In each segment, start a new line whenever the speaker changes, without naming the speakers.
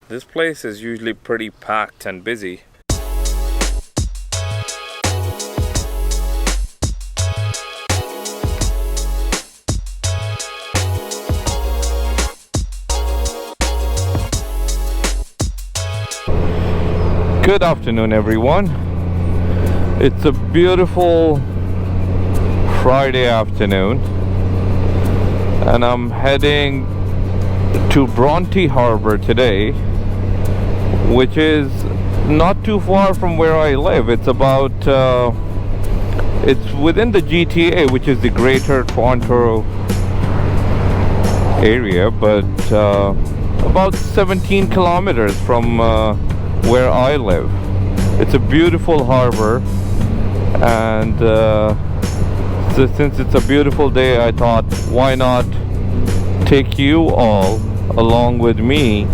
This place is usually pretty packed and busy. Good afternoon, everyone. It's a beautiful Friday afternoon, and I'm heading to Bronte Harbour today, which is not too far from where I live. It's about it's within the GTA, which is the Greater Toronto area, but about 17 kilometers from where I live. It's a beautiful harbor, and so since it's a beautiful day, I thought, why not take you all along with me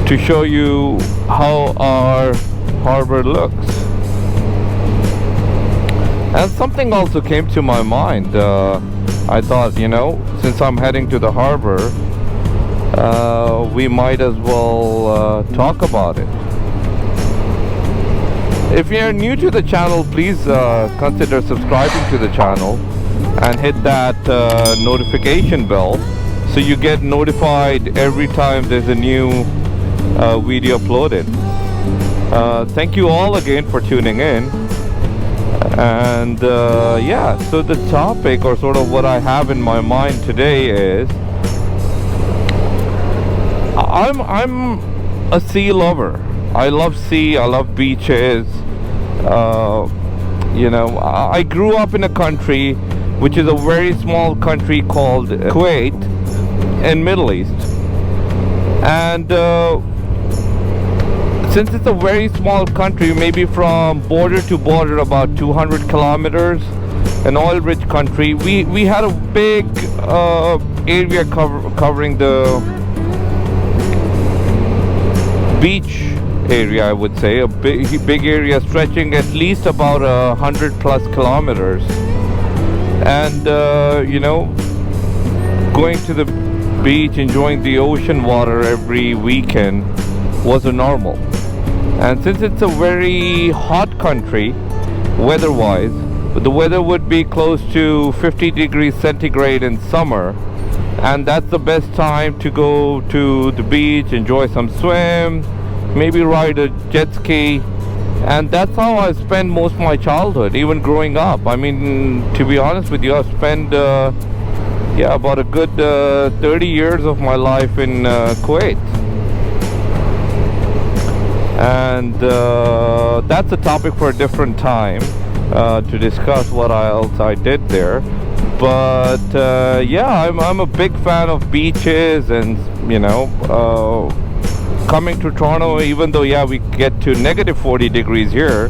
to show you how our harbor looks. And something also came to my mind. I thought, you know, since I'm heading to the harbor, we might as well talk about it. If you're new to the channel, please consider subscribing to the channel and hit that notification bell so you get notified every time there's a new video uploaded. Thank you all again for tuning in. And yeah, so the topic, or sort of what I have in my mind today, is I'm a sea lover. I love sea, I love beaches. You know, I grew up in a country which is a very small country called Kuwait in Middle East. And since it's a very small country, maybe from border to border about 200 kilometers, an oil-rich country, we had a big area covering the beach area, I would say, a big area stretching at least about 100+ kilometers. And you know, going to the beach, enjoying the ocean water every weekend was a normal. And since it's a very hot country weather-wise, the weather would be close to 50 degrees centigrade in summer, and that's the best time to go to the beach, enjoy some swim, maybe ride a jet ski. And that's how I spent most of my childhood, even growing up. I mean, to be honest with you, I spent yeah, about a good 30 years of my life in Kuwait. And that's a topic for a different time to discuss what else I did there. But yeah, I'm a big fan of beaches, and you know, coming to Toronto, even though yeah, we get to negative 40 degrees here,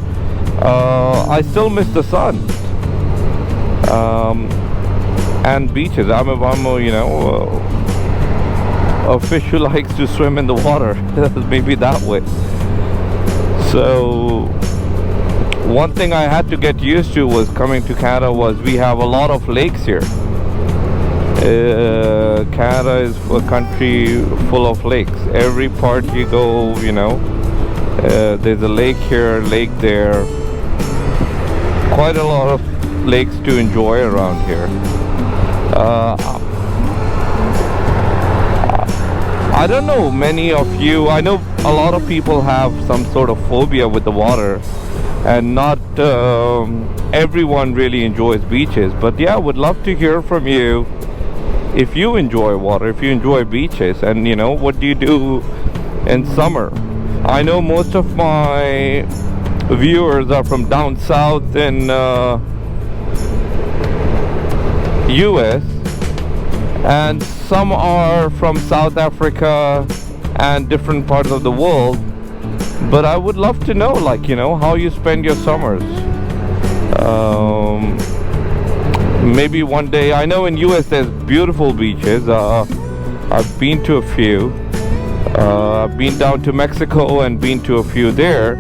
I still miss the sun and beaches. I'm a you know, a fish who likes to swim in the water. Maybe that way. So one thing I had to get used to was coming to Canada was we have a lot of lakes here. Canada is a country full of lakes. Every part you go, you know, there's a lake here, lake there. Quite a lot of lakes to enjoy around here. I don't know, many of you, I know a lot of people have some sort of phobia with the water, and not everyone really enjoys beaches. But yeah, I would love to hear from you if you enjoy water, if you enjoy beaches, and you know, what do you do in summer? I know most of my viewers are from down south in US, and some are from South Africa and different parts of the world. But I would love to know, like, you know, how you spend your summers. Maybe one day, I know in US there's beautiful beaches. I've been to a few. I've been down to Mexico and been to a few there.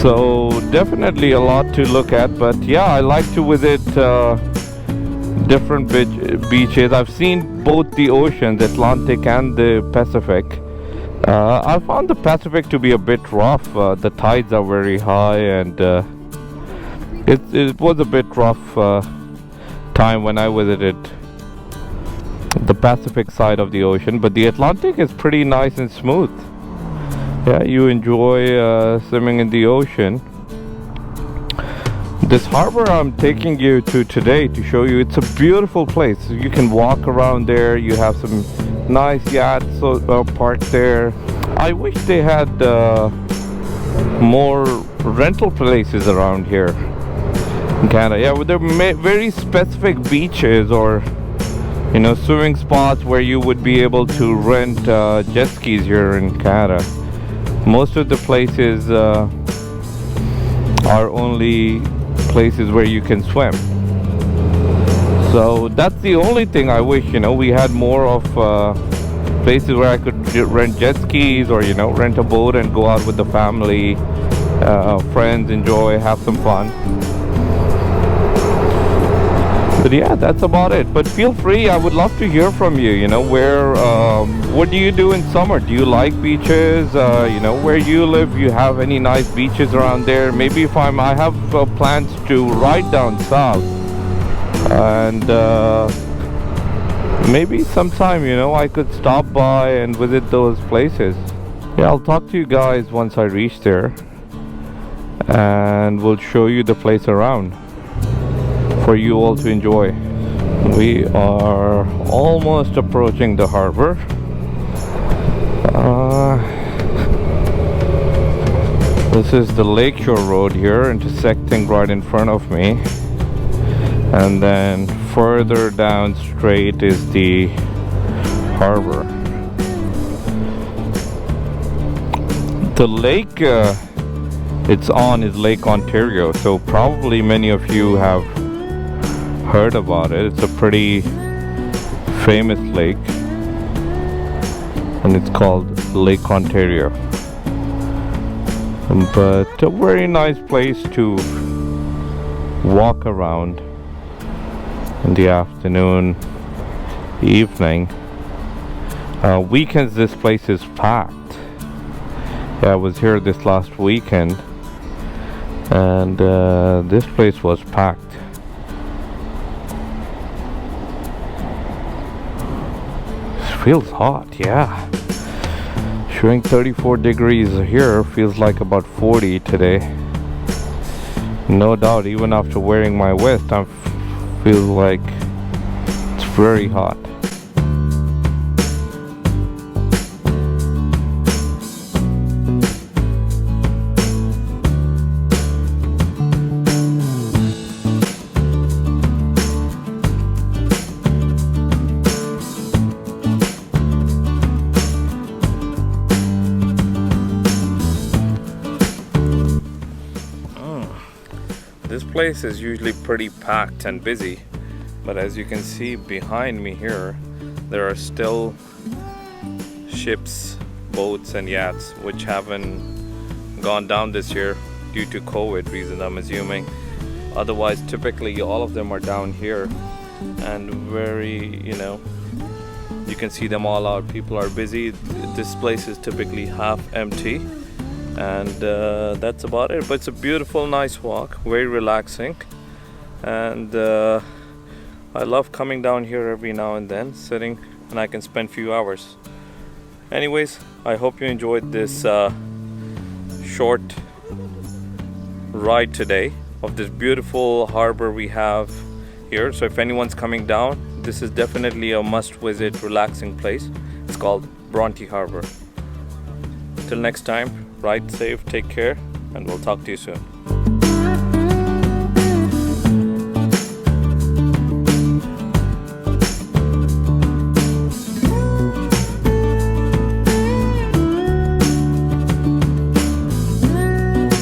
So definitely a lot to look at. But yeah, I like to visit different beaches. I've seen both the oceans, Atlantic and the Pacific. I found the Pacific to be a bit rough. The tides are very high, and it was a bit rough time when I visited the Pacific side of the ocean, but the Atlantic is pretty nice and smooth. Yeah, you enjoy swimming in the ocean. This harbor I'm taking you to today to show you, it's a beautiful place. You can walk around there. You have some nice yachts parked there. I wish they had more rental places around here in Canada. Yeah, well, there are very specific beaches or, you know, swimming spots where you would be able to rent jet skis here in Canada. Most of the places are only places where you can swim. So that's the only thing I wish, you know, we had more of places where I could rent jet skis or, you know, rent a boat and go out with the family, friends, enjoy, have some fun. But yeah, that's about it. But feel free, I would love to hear from you. You know, what do you do in summer? Do you like beaches? You know, where you live, you have any nice beaches around there? Maybe if I have plans to ride down south, and maybe sometime, you know, I could stop by and visit those places. Yeah, I'll talk to you guys once I reach there, and we'll show you the place around for you all to enjoy. We are almost approaching the harbor. This is the Lakeshore Road here, intersecting right in front of me, and then further down straight is the harbor. The lake it's on is Lake Ontario, so probably many of you have heard about it. It's a pretty famous lake, and it's called Lake Ontario. But a very nice place to walk around in the afternoon, evening. Weekends this place is packed. Yeah, I was here this last weekend, and this place was packed. Feels hot, yeah. Showing 34 degrees here, feels like about 40 today. No doubt, even after wearing my vest, I feel like it's very hot. This place is usually pretty packed and busy, but as you can see behind me here, there are still ships, boats and yachts which haven't gone down this year due to COVID reasons, I'm assuming. Otherwise, typically all of them are down here, and very, you know, you can see them all out. People are busy. This place is typically half empty. And that's about it. But it's a beautiful, nice walk, very relaxing, and I love coming down here every now and then, sitting, and I can spend a few hours. Anyways, I hope you enjoyed this short ride today of this beautiful harbor we have here. So if anyone's coming down, this is definitely a must-visit, relaxing place. It's called Bronte Harbour. Till next time, ride safe, take care, and we'll talk to you soon.